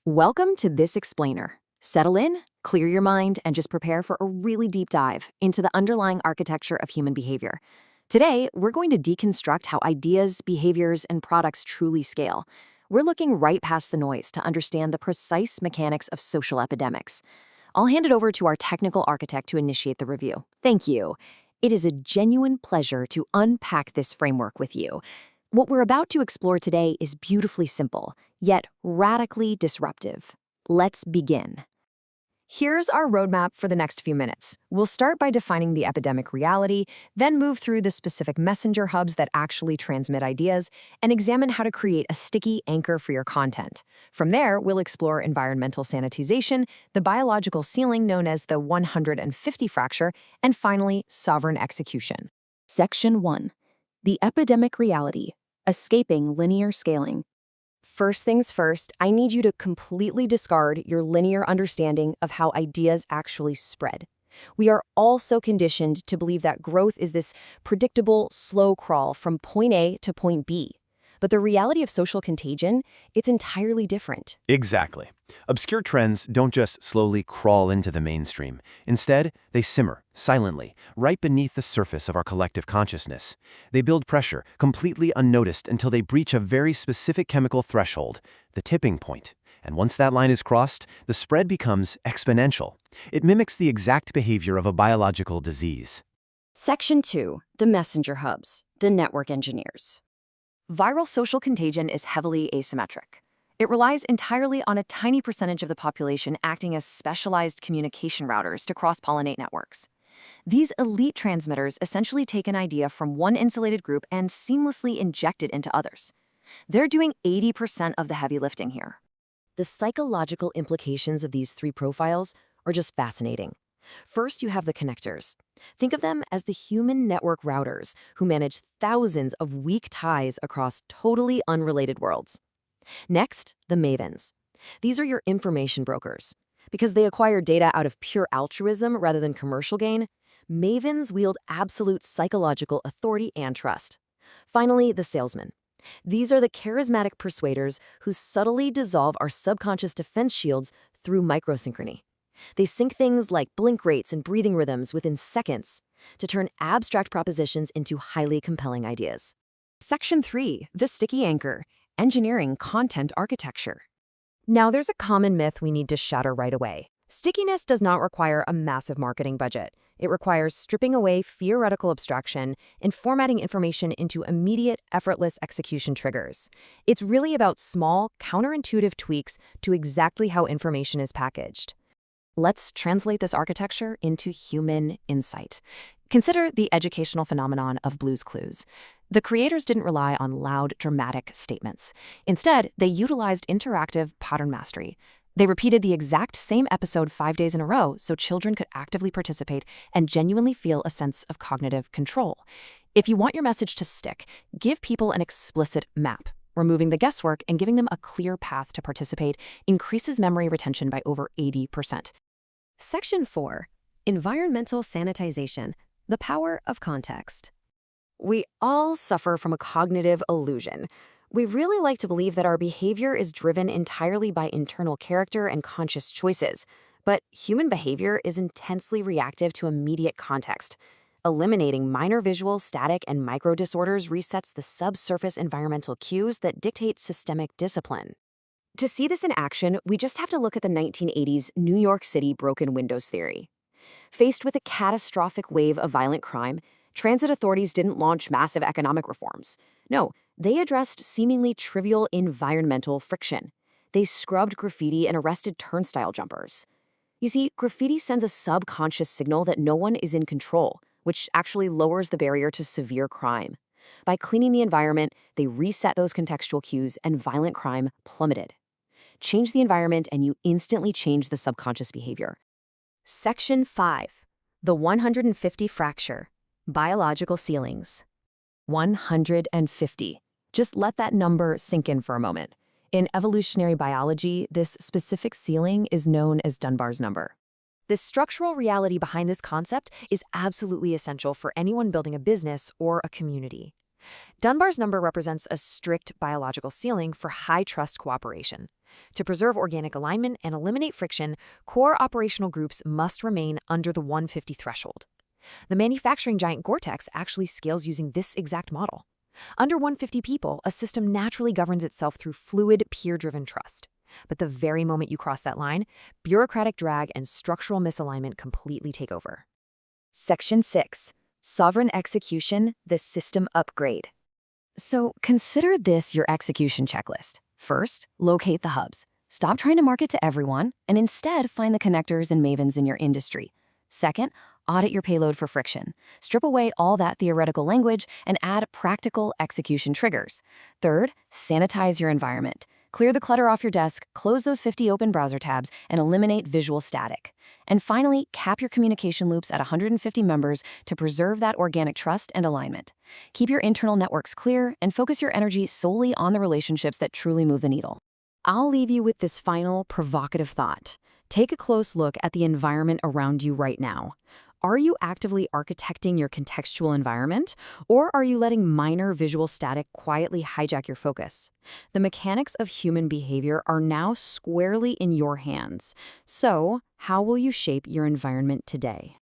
Welcome to This Explainer. Settle in, clear your mind, and just prepare for a really deep dive into the underlying architecture of human behavior. Today, we're going to deconstruct how ideas, behaviors, and products truly scale. We're looking right past the noise to understand the precise mechanics of social epidemics. I'll hand it over to our technical architect to initiate the review. Thank you. It is a genuine pleasure to unpack this framework with you. What we're about to explore today is beautifully simple, yet radically disruptive. Let's begin. Here's our roadmap for the next few minutes. We'll start by defining the epidemic reality, then move through the specific messenger hubs that actually transmit ideas, and examine how to create a sticky anchor for your content. From there, we'll explore environmental sanitization, the biological ceiling known as the 150 fracture, and finally, sovereign execution. Section 1. The epidemic reality. Escaping linear scaling. First things first, I need you to completely discard your linear understanding of how ideas actually spread. We are all so conditioned to believe that growth is this predictable, slow crawl from point A to point B. But the reality of social contagion, it's entirely different. Exactly. Obscure trends don't just slowly crawl into the mainstream. Instead, they simmer, silently, right beneath the surface of our collective consciousness. They build pressure, completely unnoticed until they breach a very specific chemical threshold, the tipping point. And once that line is crossed, the spread becomes exponential. It mimics the exact behavior of a biological disease. Section 2. The messenger hubs, the network engineers. Viral social contagion is heavily asymmetric. It relies entirely on a tiny percentage of the population acting as specialized communication routers to cross-pollinate networks. These elite transmitters essentially take an idea from one insulated group and seamlessly inject it into others. They're doing 80% of the heavy lifting here. The psychological implications of these three profiles are just fascinating. First, you have the connectors. Think of them as the human network routers who manage thousands of weak ties across totally unrelated worlds. Next, the Mavens. These are your information brokers. Because they acquire data out of pure altruism rather than commercial gain, Mavens wield absolute psychological authority and trust. Finally, the Salesmen. These are the charismatic persuaders who subtly dissolve our subconscious defense shields through microsynchrony. They sync things like blink rates and breathing rhythms within seconds to turn abstract propositions into highly compelling ideas. Section 3. The sticky anchor. Engineering content architecture. Now, there's a common myth we need to shatter right away. Stickiness does not require a massive marketing budget. It requires stripping away theoretical abstraction and formatting information into immediate, effortless execution triggers. It's really about small, counterintuitive tweaks to exactly how information is packaged. Let's translate this architecture into human insight. Consider the educational phenomenon of Blue's Clues. The creators didn't rely on loud, dramatic statements. Instead, they utilized interactive pattern mastery. They repeated the exact same episode 5 days in a row so children could actively participate and genuinely feel a sense of cognitive control. If you want your message to stick, give people an explicit map. Removing the guesswork and giving them a clear path to participate increases memory retention by over 80%. Section 4. Environmental sanitization. The power of context. We all suffer from a cognitive illusion. We really like to believe that our behavior is driven entirely by internal character and conscious choices, but human behavior is intensely reactive to immediate context. Eliminating minor visual, static, and micro disorders resets the subsurface environmental cues that dictate systemic discipline. To see this in action, we just have to look at the 1980s New York City broken windows theory. Faced with a catastrophic wave of violent crime, transit authorities didn't launch massive economic reforms. No, they addressed seemingly trivial environmental friction. They scrubbed graffiti and arrested turnstile jumpers. You see, graffiti sends a subconscious signal that no one is in control, which actually lowers the barrier to severe crime. By cleaning the environment, they reset those contextual cues and violent crime plummeted. Change the environment and you instantly change the subconscious behavior. Section 5. The 150 fracture. Biological ceilings. 150. Just let that number sink in for a moment. In evolutionary biology, this specific ceiling is known as Dunbar's number. The structural reality behind this concept is absolutely essential for anyone building a business or a community. Dunbar's number represents a strict biological ceiling for high-trust cooperation. To preserve organic alignment and eliminate friction, core operational groups must remain under the 150 threshold. The manufacturing giant Gore-Tex actually scales using this exact model. Under 150 people, a system naturally governs itself through fluid, peer-driven trust. But the very moment you cross that line, bureaucratic drag and structural misalignment completely take over. Section 6. Sovereign Execution, the System Upgrade. So consider this your execution checklist. First, locate the hubs. Stop trying to market to everyone, and instead find the connectors and mavens in your industry. Second, audit your payload for friction. Strip away all that theoretical language and add practical execution triggers. Third, sanitize your environment. Clear the clutter off your desk, close those 50 open browser tabs, and eliminate visual static. And finally, cap your communication loops at 150 members to preserve that organic trust and alignment. Keep your internal networks clear and focus your energy solely on the relationships that truly move the needle. I'll leave you with this final provocative thought. Take a close look at the environment around you right now. Are you actively architecting your contextual environment, or are you letting minor visual static quietly hijack your focus? The mechanics of human behavior are now squarely in your hands. So, how will you shape your environment today?